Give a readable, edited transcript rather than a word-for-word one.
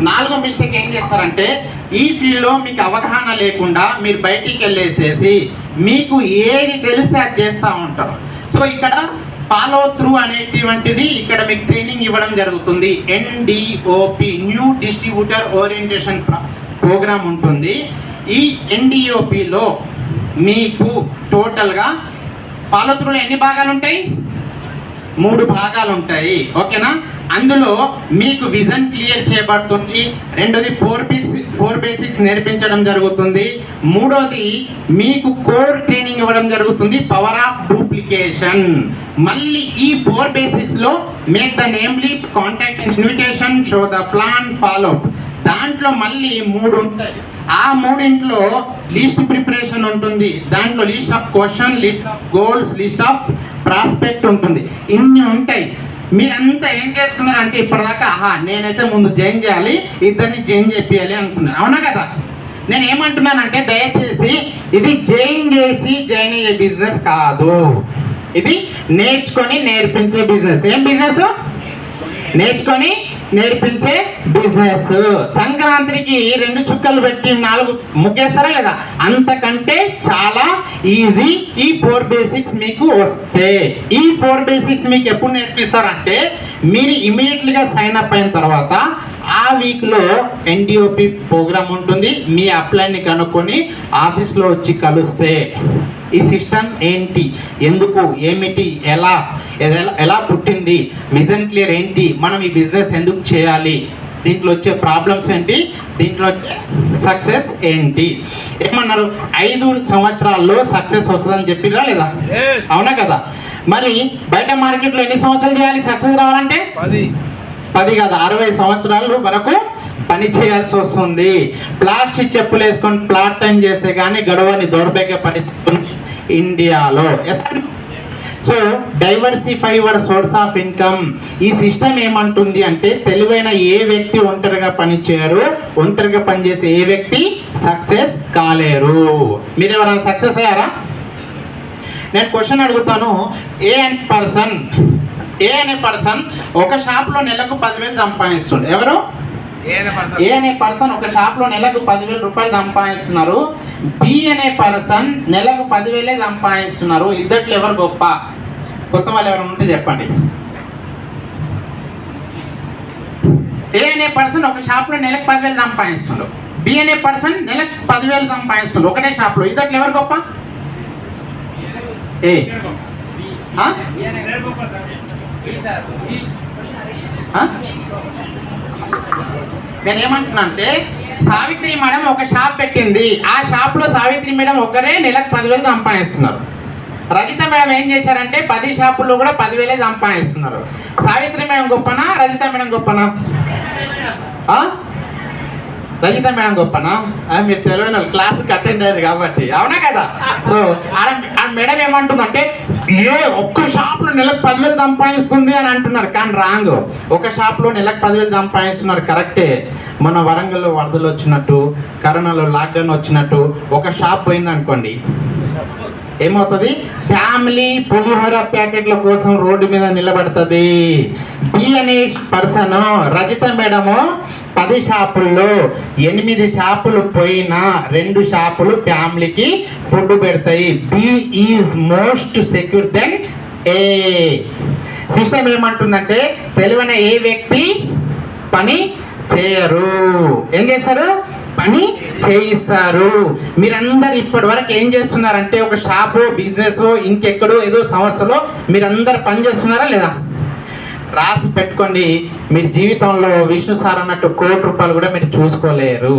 నాలుగో మిస్టేక్ ఏం చేస్తారంటే ఈ ఫీల్డ్లో మీకు అవగాహన లేకుండా మీరు బయటికి వెళ్ళేసేసి మీకు ఏది తెలిస్తే అది చేస్తూ ఉంటారు. సో ఇక్కడ ఫాలో త్రూ అనేటువంటిది ఇక్కడ మీకు ట్రైనింగ్ ఇవ్వడం జరుగుతుంది. NDOP new distributor orientation programme ఉంటుంది. ఈ NDOPలో మీకు టోటల్గా ఫాలో త్రూలో ఎన్ని భాగాలు ఉంటాయి? 3 భాగాలు ఉంటాయి. ఓకేనా? అందులో మీకు విజన్ క్లియర్ చేయబడుతుంది. రెండోది 4 బేసిక్స్ నేర్పించడం జరుగుతుంది. మూడోది మీకు కోర్ ట్రైనింగ్ ఇవ్వడం జరుగుతుంది, పవర్ ఆఫ్ డూప్లికేషన్. మళ్ళీ ఈ 4 బేసిక్స్లో make the namely contact invitation, show the plan, follow. దాంట్లో మళ్ళీ 3 ఉంటాయి. ఆ 3 లిస్ట్ ప్రిపరేషన్ ఉంటుంది. దాంట్లో list of question, list of goals, list of prospect ఉంటుంది. ఇన్ని ఉంటాయి. మీరంతా ఏం చేసుకున్నారంటే ఇప్పటిదాకా నేనైతే ముందు జాయిన్ చేయాలి, ఇద్దరిని జాయిన్ చేయాలి అనుకున్నాను. అవునా కదా? నేను ఏమంటున్నానంటే దయచేసి ఇది జాయిన్ చేసి జాయిన్ అయ్యే బిజినెస్ కాదు, ఇది నేర్చుకొని నేర్పించే బిజినెస్. ఏం బిజినెస్? నేర్చుకొని నేర్పించే బిజినెస్. సంక్రాంతికి 2 చుక్కలు పెట్టి 4 ముగ్గేస్తారా లేదా? అంతకంటే చాలా ఈజీ. ఈ 4 బేసిక్స్ మీకు వస్తే, ఈ 4 బేసిక్స్ మీకు ఎప్పుడు నేర్పిస్తారంటే మీరు ఇమీడియట్లీగా సైన్ అప్ అయిన తర్వాత ఆ వీక్లో NDOP ప్రోగ్రామ్ ఉంటుంది. మీ అప్లైని కనుక్కొని ఆఫీస్లో వచ్చి కలిస్తే ఈ సిస్టమ్ ఏంటి, ఎందుకు, ఏమిటి, ఎలా పుట్టింది, విజన్ క్లియర్ ఏంటి, మనం ఈ బిజినెస్ ఎందుకు చేయాలి, దీంట్లో వచ్చే ప్రాబ్లమ్స్ ఏంటి, దీంట్లో సక్సెస్ ఏంటి. ఏమన్నారు? 5 సంవత్సరాల్లో సక్సెస్ వస్తుందని చెప్పిరా లేదా? అవునా కదా? మరి బయట మార్కెట్లో ఎన్ని సంవత్సరాలు చేయాలి సక్సెస్ రావాలంటే? 10 కాదు, 60 సంవత్సరాలు వరకు పని చేయాల్సి వస్తుంది. ప్లాస్టిక్ చెప్పులు వేసుకొని ప్లాట్ టైం చేస్తే కానీ గడవని దౌర్భాగ్య పరిస్థితి ఇండియాలో. So diversify your source of income. ఈ సిస్టమ్ ఏమంటుంది అంటే తెలివైన ఏ వ్యక్తి ఒంటరిగా పనిచేయరు, ఒంటరిగా పనిచేసే ఏ వ్యక్తి సక్సెస్ కాలేరు. మీరు ఎవరైనా సక్సెస్ అయ్యారా? నేను క్వశ్చన్ అడుగుతాను. ఏ అనే పర్సన్ ఒక షాప్లో నెలకు 10,000 సంపాదిస్తుండే. ఎవరు? ఏ అనే పర్సన్ ఒక షాప్లో నెలకు 10,000 రూపాయలు సంపాదిస్తున్నారు. బి అనే పర్సన్ నెలకు 10,000 సంపాదిస్తున్నారు. ఇద్దట్లో ఎవరు గొప్ప? కొత్త వాళ్ళు ఎవరు ఉంటే చెప్పండి. ఏ అనే పర్సన్ ఒక షాప్లో నెలకు 10,000 సంపాదిస్తున్నారు. బి అనే పర్సన్ నెలకు 10,000 సంపాదిస్తున్నారు ఒకటే షాప్లో. ఇద్దట్లో ఎవరు గొప్ప? ఏ నేనేమంటున్నా అంటే సావిత్రి మేడం ఒక షాప్ పెట్టింది. ఆ షాప్లో సావిత్రి మేడం ఒకరే నెలకు 10,000 సంపాదిస్తున్నారు. రజిత మేడం ఏం చేశారంటే 10 షాపుల్లో కూడా 10,000 సంపాదిస్తున్నారు. సావిత్రి మేడం గొప్పనా, రజిత మేడం గొప్పనా? రజిత మేడం గొప్పనా? మీరు తెలియని క్లాస్కి అటెండ్ అయ్యారు కాబట్టి. అవునా కదా? సో ఆ మేడం ఏమంటుందంటే ఒక్క షాప్లో నెలకు 10,000 సంపాదిస్తుంది అని అంటున్నారు. కానీ రాంగ్. ఒక షాప్లో నెలకు 10,000 సంపాదిస్తున్నారు కరెక్టే. మన వరంగల్లో వరదలు వచ్చినట్టు, కరోనాలో లాక్డౌన్ వచ్చినట్టు ఒక షాప్ పోయింది అనుకోండి, ఏమవుతుంది? ఫ్యామిలీ పులిహోర ప్యాకెట్ల కోసం రోడ్డు మీద నిలబడుతుంది. బి అనే పర్సన్ రజిత మేడము 10 షాపుల్లో 8 షాపులు పోయినా 2 షాపులు ఫ్యామిలీకి ఫుడ్ పెడతాయి. B is most secure then A. System ఏమంటుందంటే తెలివైన ఏ వ్యక్తి పని చేయరు. ఏం చేస్తారు? పని చేయిస్తారు. మీరందరు ఇప్పటి వరకు ఏం చేస్తున్నారంటే ఒక షాపు, బిజినెస్, ఇంకెక్కడో ఏదో సంస్థలో మీరందరు పని చేస్తున్నారా లేదా? రాసి పెట్టుకోండి. మీ జీవితంలో విష్ణు సార్ అన్నట్టు ₹1,00,00,000 కూడా మీరు చూసుకోలేరు.